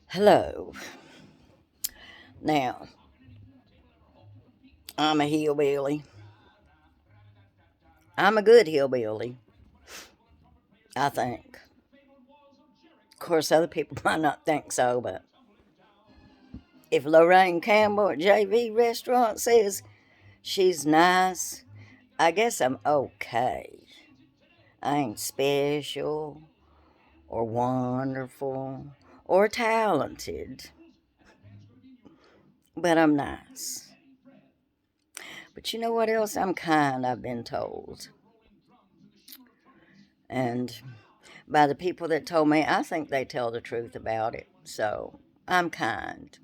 Hello. Now, I'm a hillbilly. I'm a good hillbilly, I think. Of course, other people might not think so, but if Lorraine Campbell at JV Restaurant says she's nice, I guess I'm okay. I ain't special or wonderful or talented, but I'm nice. But you know what else? I'm kind, I've been told. And by the people that told me, I think they tell the truth about it. So I'm kind.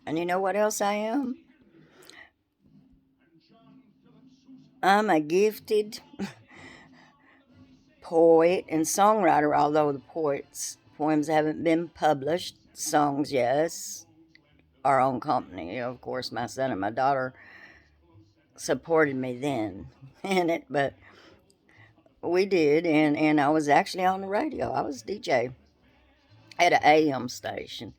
And you know what else I am? I'm a gifted poet and songwriter, although the poems haven't been published. Songs, yes. Our own company, of course, my son and my daughter supported me then in it, but we did, and I was actually on the radio. I was DJ at an AM station.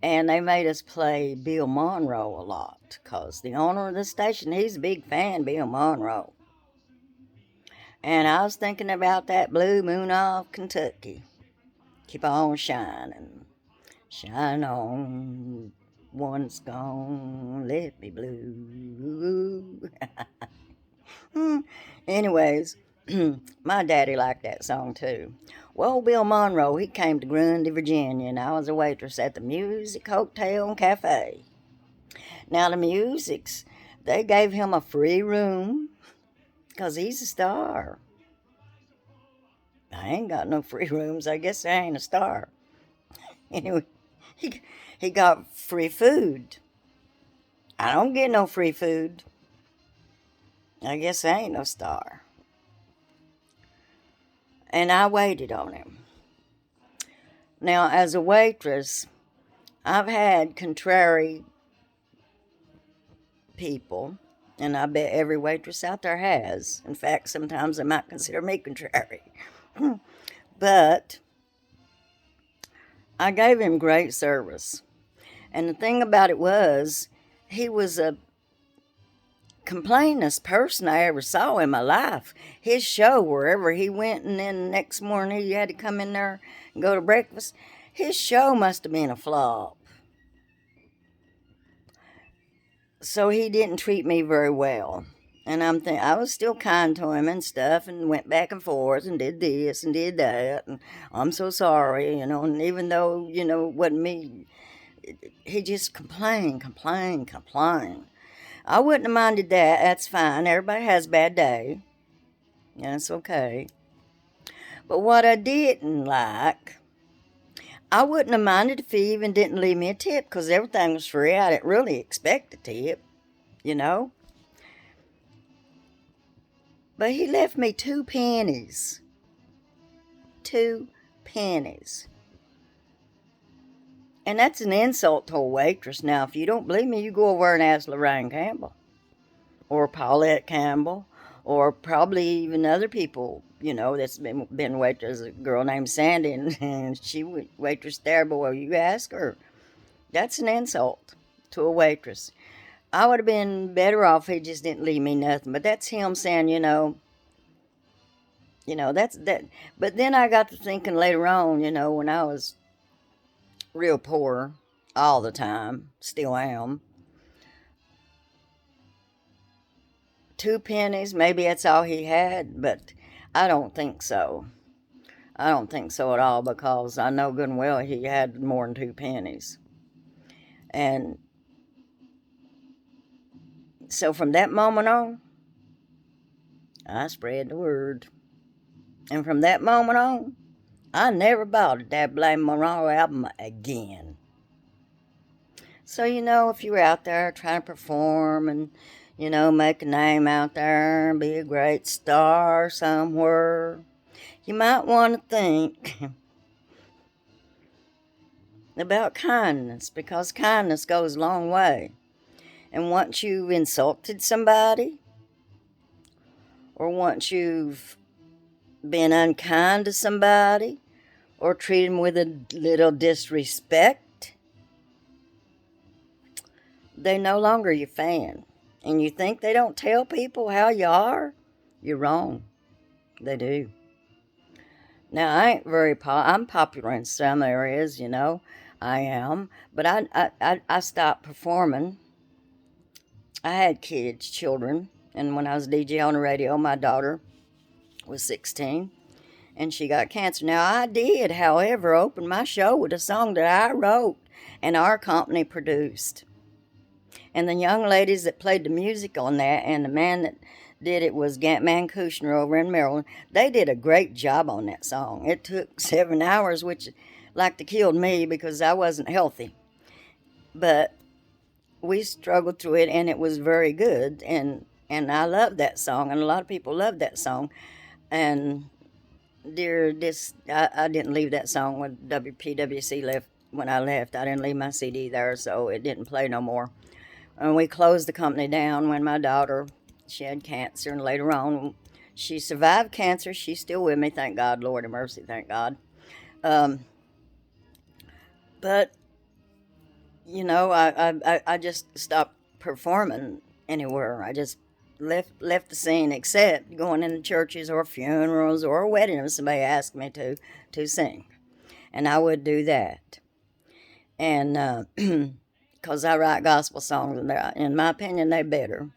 And they made us play Bill Monroe a lot because the owner of the station, he's a big fan of Bill Monroe. And I was thinking about that blue moon of Kentucky. Keep on shining, shine on. One's gone, let me blue. Anyways, my daddy liked that song too. Well, Bill Monroe, he came to Grundy, Virginia, and I was a waitress at the Music Hotel and Cafe. Now, the Musics, they gave him a free room because he's a star. I ain't got no free rooms. I guess I ain't a star. Anyway, he, he got free food. I don't get no free food. I guess I ain't no star. And I waited on him. Now, as a waitress, I've had contrary people, and I bet every waitress out there has. In fact, sometimes they might consider me contrary. But I gave him great service. And the thing about it was, he was a complainingest person I ever saw in my life. His show, wherever he went, and then the next morning he had to come in there and go to breakfast, his show must have been a flop. So he didn't treat me very well. And I was still kind to him and stuff, and went back and forth and did this and did that, and I'm so sorry, And even though it wasn't me, he just complained, complained, complained. I wouldn't have minded that. That's fine. Everybody has a bad day. That's okay. But what I didn't like, I wouldn't have minded if he even didn't leave me a tip because everything was free. I didn't really expect a tip, you know. But he left me 2 pennies. 2 pennies. And that's an insult to a waitress. Now, if you don't believe me, you go over and ask Lorraine Campbell or Paulette Campbell or probably even other people, that's been waitress. A girl named Sandy, and she waitress there. But well, you ask her. That's an insult to a waitress. I would have been better off if he just didn't leave me nothing. But that's him saying, that's that. But then I got to thinking later on, when I was real poor all the time, still am. 2 pennies, maybe that's all he had, but I don't think so. I don't think so at all because I know good and well he had more than 2 pennies. And so from that moment on, I spread the word. And from that moment on, I never bought that blame Monroe album again. So, if you're out there trying to perform and, make a name out there and be a great star somewhere, you might want to think about kindness because kindness goes a long way. And once you've insulted somebody, or once you've been unkind to somebody, or treat them with a little disrespect, they no longer your fan. And you think they don't tell people how you are? You're wrong. They do. Now I ain't I'm popular in some areas, I am, but I stopped performing. I had kids, children, and when I was DJ on the radio, my daughter was 16 and she got cancer. Now I did, however, open my show with a song that I wrote and our company produced. And the young ladies that played the music on that and the man that did it was Gantman Kushner over in Maryland. They did a great job on that song. It took 7 hours, which like to killed me because I wasn't healthy. But we struggled through it and it was very good, and I love that song and a lot of people love that song. And dear this I didn't leave that song when WPWC left. When I left, I didn't leave my CD there, so it didn't play no more. And we closed the company down when my daughter, she had cancer, and later on she survived cancer. She's still with me, thank God. Lord have mercy, thank God. um, but I just stopped performing anywhere. I just left the scene, except going into churches or funerals or a wedding if somebody asked me to sing, and I would do that. And because I write gospel songs, and in my opinion, they're better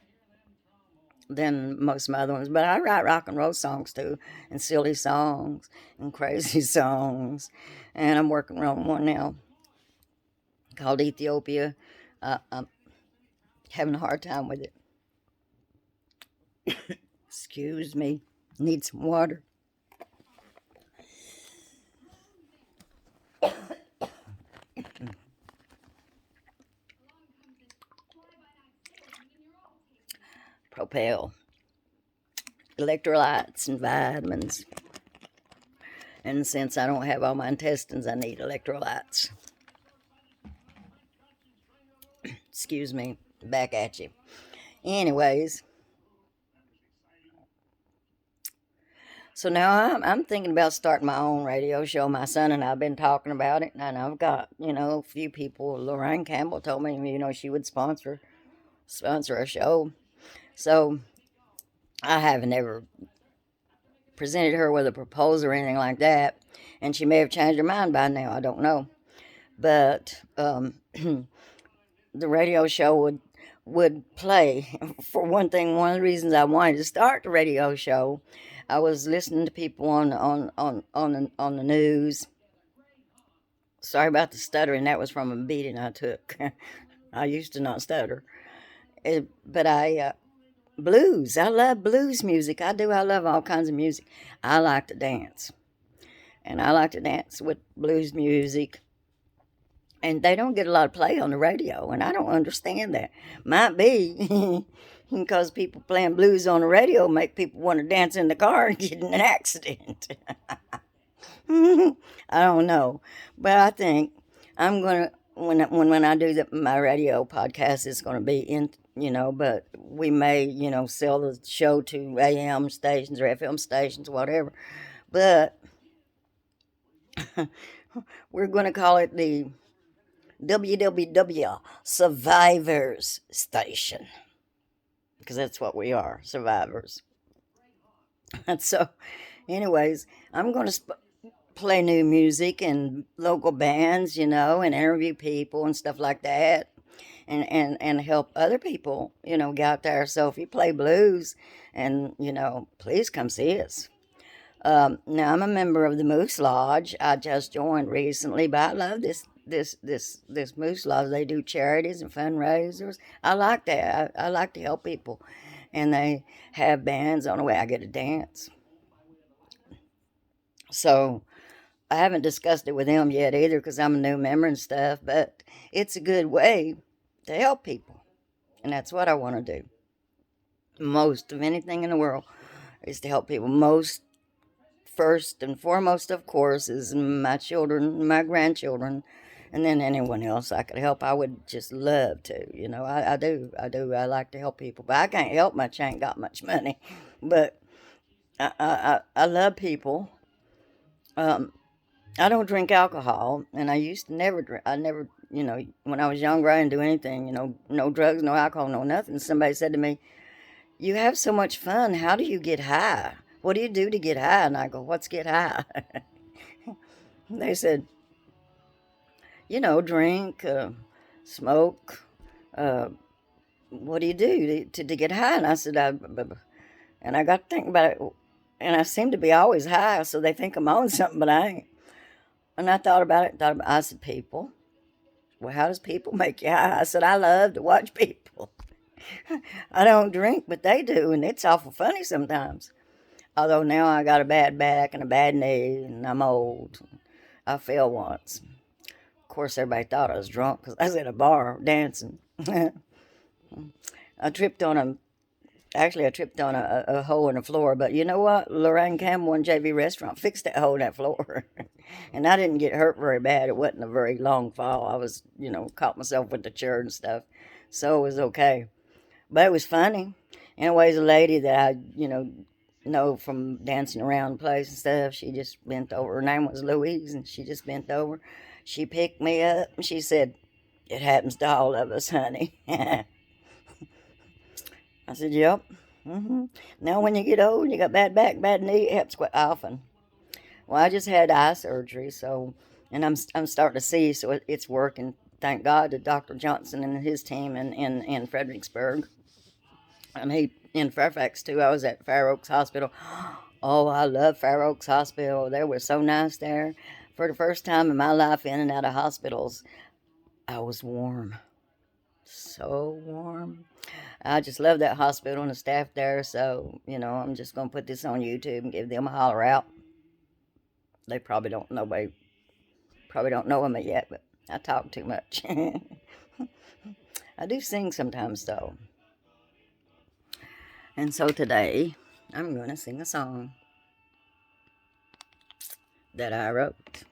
than most of my other ones. But I write rock and roll songs too, and silly songs, and crazy songs. And I'm working on one now called Ethiopia. I'm having a hard time with it. Excuse me. Need some water. Propel. Electrolytes and vitamins. And since I don't have all my intestines, I need electrolytes. Excuse me. Back at you. Anyways, so now I'm thinking about starting my own radio show. My son and I have been talking about it, and I've got a few people. Lorraine Campbell told me she would sponsor a show. So I haven't ever presented her with a proposal or anything like that, and she may have changed her mind by now. I don't know, but the radio show would play. For one thing, one of the reasons I wanted to start the radio show, I was listening to people on the news. Sorry about the stuttering. That was from a beating I took. I used to not stutter, but blues. I love blues music. I do. I love all kinds of music. I like to dance, and I like to dance with blues music. And they don't get a lot of play on the radio, and I don't understand that. Might be because people playing blues on the radio make people want to dance in the car and get in an accident. I don't know, but I think I'm gonna when I do my radio podcast, it's gonna be in but we may sell the show to AM stations or FM stations, whatever. But we're gonna call it the WWW Survivors Station, because that's what we are, survivors. And so, anyways, I'm going to play new music and local bands, and interview people and stuff like that, and help other people, get out there. So if you play blues, and please come see us. Now I'm a member of the Moose Lodge. I just joined recently, but I love this Moose Lodge. They do charities and fundraisers. I like that. I like to help people, and they have bands on the way. I get to dance. So I haven't discussed it with them yet either because I'm a new member and stuff. But it's a good way to help people, and that's what I want to do. Most of anything in the world is to help people. Most first and foremost, of course, is my children, my grandchildren, and then anyone else I could help. I would just love to, I do, I like to help people, but I can't help much. I ain't got much money, but I love people. Um, I don't drink alcohol, and I used to never drink. I never, when I was younger, I didn't do anything. No drugs, no alcohol, no nothing. Somebody said to me, "You have so much fun. How do you get high? What do you do to get high?" And I go, "What's get high?" They said, drink, smoke. Uh, what do you do to get high? And I said, and I got to think about it, and I seem to be always high, so they think I'm on something, but I ain't. And I thought about it, I said, people. Well, how does people make you high? I said, I love to watch people. I don't drink, but they do, and it's awful funny sometimes. Although now I got a bad back and a bad knee, and I'm old. I fell once. Of course, everybody thought I was drunk because I was at a bar dancing. I tripped on a Actually, I tripped on a hole in the floor, but you know what? Lorraine Campbell and JV Restaurant fixed that hole in that floor. And I didn't get hurt very bad. It wasn't a very long fall. I was, caught myself with the chair and stuff. So it was okay. But it was funny. Anyways, a lady that I, know from dancing around the place and stuff, she just bent over. Her name was Louise, and she just bent over. She picked me up, and she said, "It happens to all of us, honey." I said, "Yep." Now, when you get old and you got bad back, bad knee, it happens quite often. Well, I just had eye surgery, and I'm starting to see, so it's working. Thank God to Dr. Johnson and his team in Fredericksburg, and he in Fairfax too. I was at Fair Oaks Hospital. Oh, I love Fair Oaks Hospital. They were so nice there. For the first time in my life, in and out of hospitals, I was warm, so warm. I just love that hospital and the staff there. So, I'm just going to put this on YouTube and give them a holler out. They probably don't know me yet, but I talk too much. I do sing sometimes, though. And so today, I'm going to sing a song that I wrote.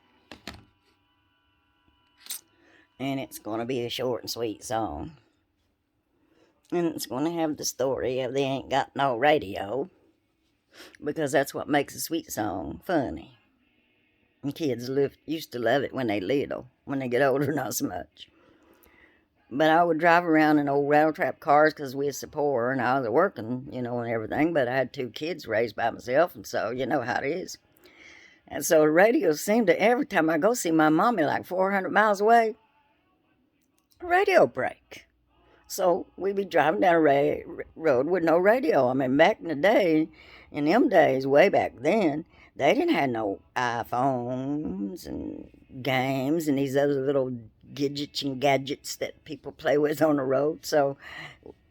And it's going to be a short and sweet song. And it's going to have the story of they ain't got no radio, because that's what makes a sweet song funny. And kids used to love it when they little. When they get older, not so much. But I would drive around in old rattle trap cars because we was so poor and I was working, and everything. But I had 2 kids raised by myself, and so you know how it is. And so the radio seemed to, every time I go see my mommy like 400 miles away, radio break. So we'd be driving down a road with no radio. I mean, back in the day, in them days, way back then, they didn't have no iPhones and games and these other little gadgets that people play with on the road. So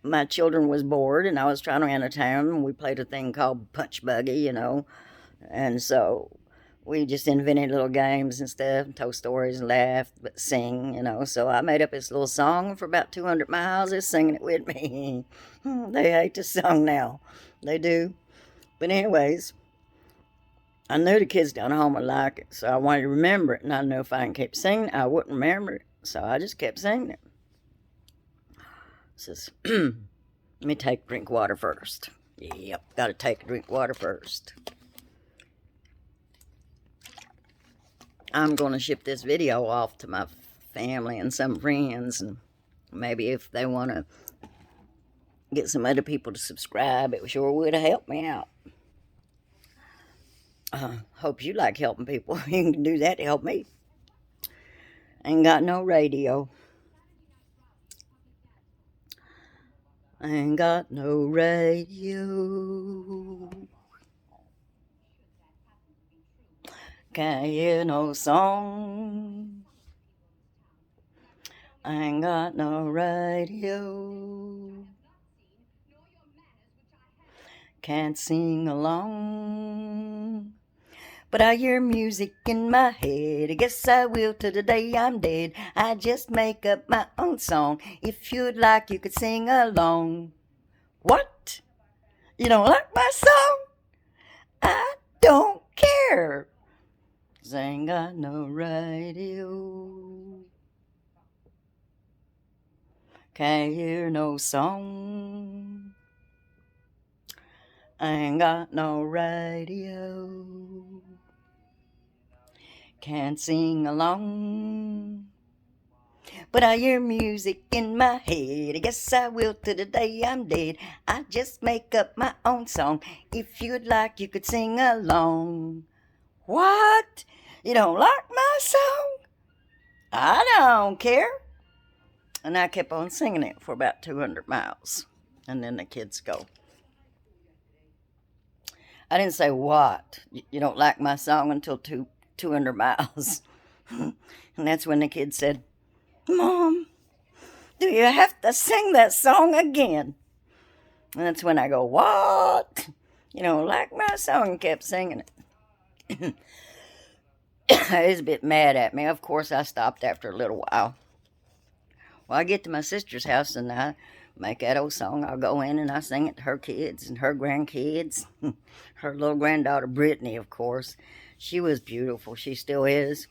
my children was bored and I was trying to entertain them. We played a thing called Punch Buggy, and so we just invented little games and stuff, and told stories and laughed, but sing. So I made up this little song for about 200 miles. They're singing it with me. They hate this song now. They do. But anyways, I knew the kids down home would like it, so I wanted to remember it. And I knew if I didn't keep singing, I wouldn't remember it. So I just kept singing it. It says, let me take a drink of water first. Yep, got to take a drink of water first. I'm going to ship this video off to my family and some friends, and maybe if they want to get some other people to subscribe, it sure would have helped me out. Hope you like helping people. You can do that to help me. Ain't got no radio. Ain't got no radio. Can't hear no song. Ain't got no radio. Can't sing along. But I hear music in my head. I guess I will till the day I'm dead. I just make up my own song. If you'd like, you could sing along. What? You don't like my song? I don't care. 'Cause I ain't got no radio. Can't hear no song. I ain't got no radio. can't sing along. But I hear music in my head. I guess I will till the day I'm dead. I just make up my own song. If you'd like, you could sing along. What? You don't like my song? I don't care. And I kept on singing it for about 200 miles. And then the kids go, I didn't say what. You don't like my song until 200 miles. And that's when the kid said, Mom, do you have to sing that song again? And that's when I go, what? You don't like my song? And kept singing it. He was a bit mad at me. Of course, I stopped after a little while. Well, I get to my sister's house and I make that old song. I'll go in and I sing it to her kids and her grandkids. Her little granddaughter, Brittany, of course. She was beautiful. She still is.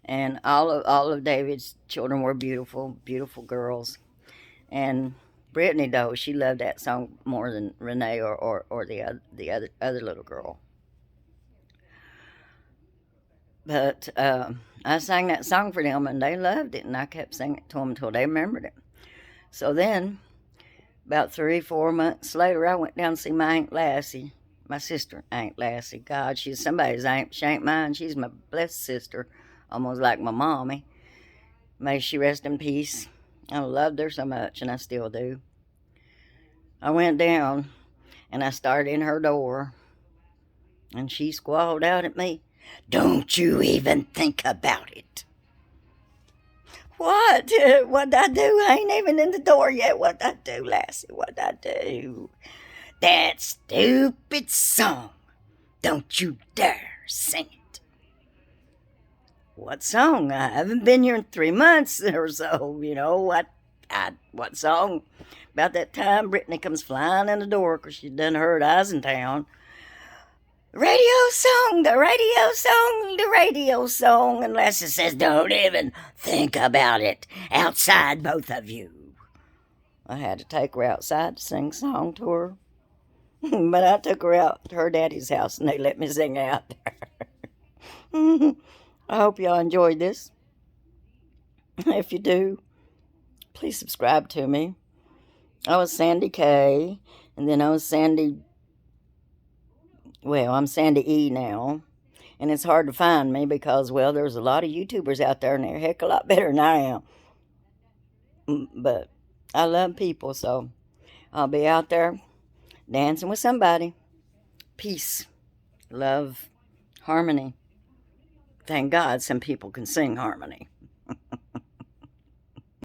And all of David's children were beautiful, beautiful girls. And Brittany, though, she loved that song more than Renee or the other little girl. But I sang that song for them, and they loved it, and I kept singing it to them until they remembered it. So then, about 3-4 months later, I went down to see my Aunt Lassie, my sister, Aunt Lassie. God, she's somebody's aunt. She ain't mine. She's my blessed sister, almost like my mommy. May she rest in peace. I loved her so much, and I still do. I went down, and I started in her door, and she squalled out at me, "Don't you even think about it." What? What'd I do? I ain't even in the door yet. What'd I do, Lassie? What'd I do? That stupid song. Don't you dare sing it. What song? I haven't been here in 3 months or so. You know, what song? About that time, Brittany comes flying in the door because she done heard I was in town. Radio song, the radio song, the radio song. And Lassie says, don't even think about it. Outside, both of you. I had to take her outside to sing a song to her. But I took her out to her daddy's house and they let me sing out there. I hope y'all enjoyed this. If you do, please subscribe to me. I was Sandy K, and then I was Sandy... Well, I'm Sandy E now, and it's hard to find me because, well, there's a lot of YouTubers out there, and they're a heck of a lot better than I am. But I love people, so I'll be out there dancing with somebody. Peace, love, harmony. Thank God some people can sing harmony.